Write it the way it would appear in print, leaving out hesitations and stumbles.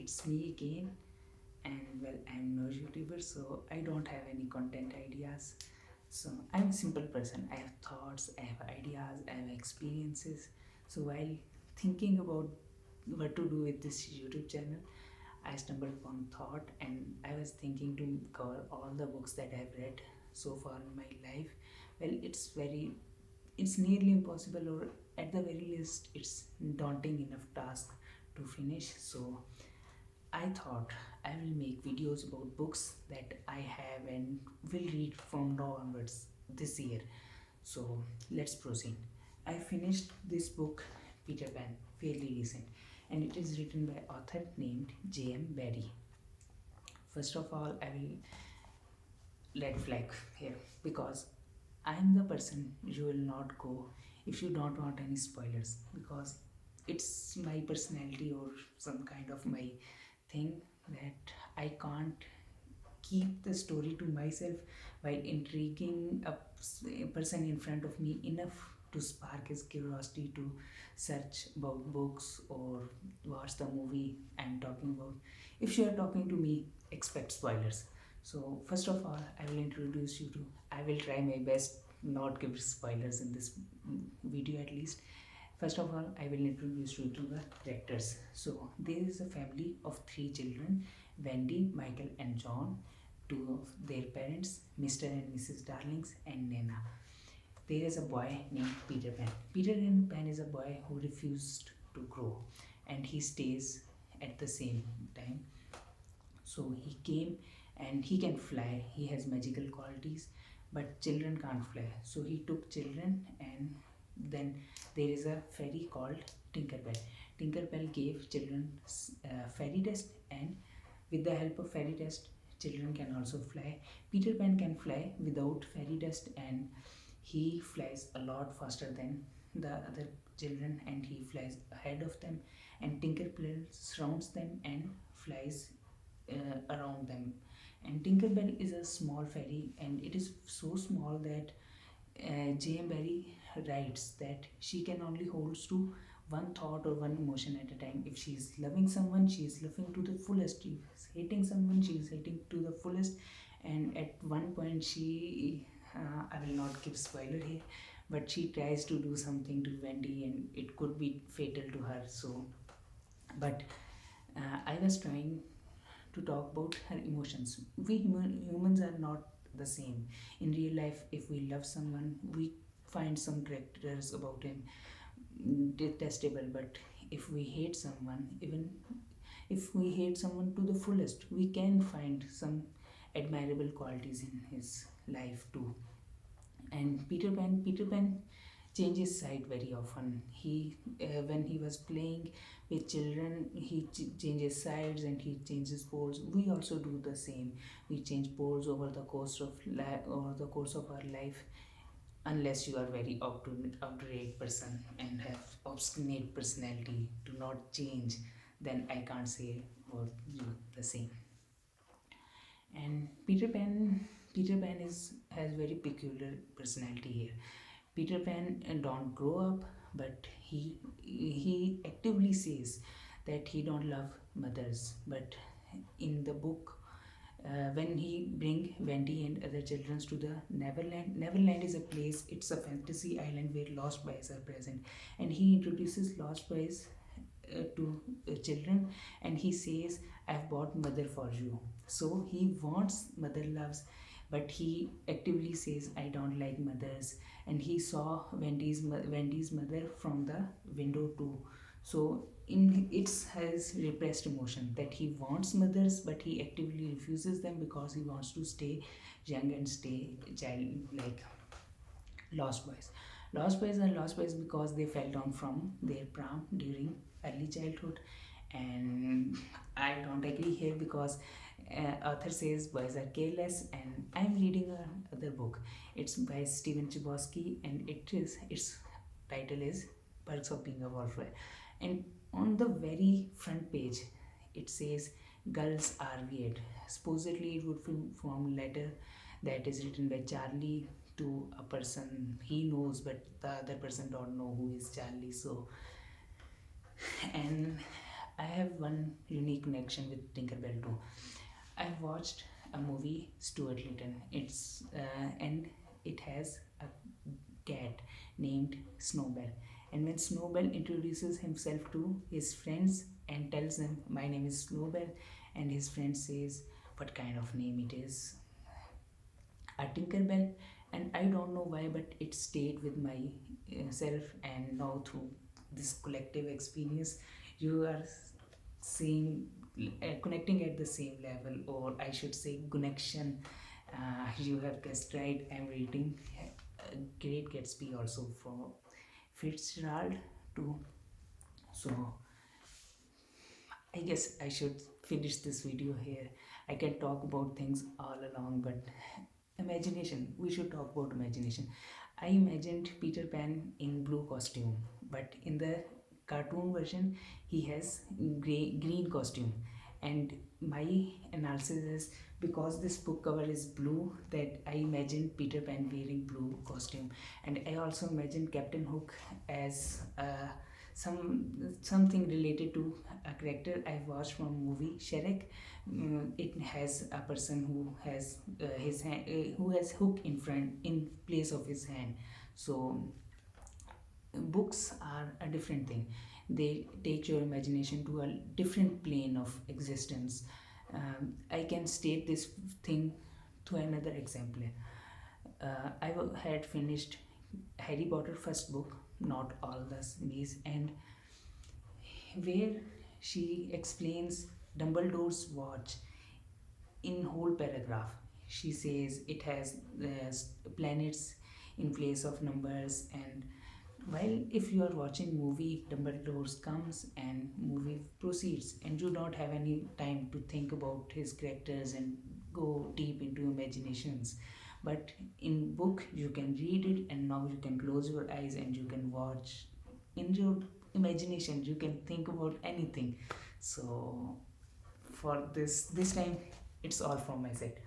it's me again. And well, I'm no YouTuber, so I don't have any content ideas. So I'm a simple person. I have thoughts, I have ideas, I have experiences. So while thinking about what to do with this YouTube channel, I stumbled upon thought, and I was thinking to cover all the books that I've read so far in my life. Well, it's nearly impossible, or at the very least it's daunting enough task to finish. So I thought I will make videos about books that I have and will read from now onwards this year. So let's proceed. I finished this book, Peter Pan, fairly recent, and it is written by author named J.M. Barrie. First of all, I will red flag here, because I am the person you will not go if you don't want any spoilers, because it's my personality or some kind of my thing that I can't keep the story to myself while intriguing a person in front of me enough to spark his curiosity to search about books or watch the movie I'm talking about. If you are talking to me, expect spoilers. So first of all, I will introduce you to. I will try my best not give spoilers in this video at least. First of all, I will introduce you to the characters. So there is a family of three children: Wendy, Michael, and John. Two of their parents, Mr. and Mrs. Darlings, and Nana. There is a boy named Peter Pan. Peter Pan is a boy who refused to grow, and he stays at the same time. So he came, and he can fly. He has magical qualities, but children can't fly. So he took children, and then there is a fairy called Tinkerbell. Tinkerbell gave children fairy dust, and with the help of fairy dust, children can also fly. Peter Pan can fly without fairy dust, and he flies a lot faster than the other children, and he flies ahead of them. And Tinkerbell surrounds them and flies around them. And Tinkerbell is a small fairy, and it is so small that J.M. Barrie writes that she can only hold to one thought or one emotion at a time. If she is loving someone, she is loving to the fullest. If she is hating someone, she is hating to the fullest. And at one point, I will not give spoiler here, but she tries to do something to Wendy, and it could be fatal to her. So, but I was trying to talk about her emotions. We humans are not the same. In real life, if we love someone, we find some characters about him detestable. But if we hate someone, even if we hate someone to the fullest, we can find some admirable qualities in his life too. And Peter Pan changes side very often. He when he was playing with children, he changes sides and he changes poles. We also do the same. We change poles over the course of our life, unless you are very obdurate person and have obstinate personality to not change. Then I can't say about you the same. And Peter Pan is has very peculiar personality here. Peter Pan don't grow up, but he actively says that he don't love mothers. But in the book, when he bring Wendy and other children to the Neverland, Neverland is a place. It's a fantasy island where lost boys are present, and he introduces lost boys to children, and he says, I've bought mother for you. So he wants mother loves, but he actively says, I don't like mothers. And he saw Wendy's mother from the window too. So in it's his repressed emotion that he wants mothers, but he actively refuses them because he wants to stay young and stay child like lost boys. Lost boys are lost boys because they fell down from their pram during early childhood. And I don't agree here, because author says boys are careless, and I'm reading another book. It's by Steven Chbosky, and its title is Perks of Being a Wallflower. And on the very front page, it says girls are weird. Supposedly, it would form letter that is written by Charlie to a person he knows, but the other person don't know who is Charlie. So, and I have one unique connection with Tinkerbell too. I watched a movie Stuart Little. And it has a cat named Snowbell. And when Snowbell introduces himself to his friends and tells them, "My name is Snowbell," and his friend says, "What kind of name it is?" A Tinkerbell. And I don't know why, but it stayed with my self, and now through this collective experience, you are seeing, connecting at the same level, or I should say connection. You have guessed right, I'm reading Great Gatsby also for Fitzgerald too. So I guess I should finish this video here. I can talk about things all along, but imagination, we should talk about imagination. I imagined Peter Pan in blue costume, but in the cartoon version, he has green costume. And my analysis is, because this book cover is blue, that I imagined Peter Pan wearing blue costume. And I also imagined Captain Hook as something related to a character I watched from movie Shrek. It has a person who has his hand, who has hook in front in place of his hand. So books are a different thing. They take your imagination to a different plane of existence. I can state this thing to another example. Had finished Harry Potter first book, not all the series, and where she explains Dumbledore's watch in whole paragraph. She says it has planets in place of numbers. And while if you are watching movie, Dumbledore comes and movie proceeds, and you don't have any time to think about his characters and go deep into imaginations. But in book you can read it, and now you can close your eyes and you can watch in your imagination. You can think about anything. So for this time, it's all from my side.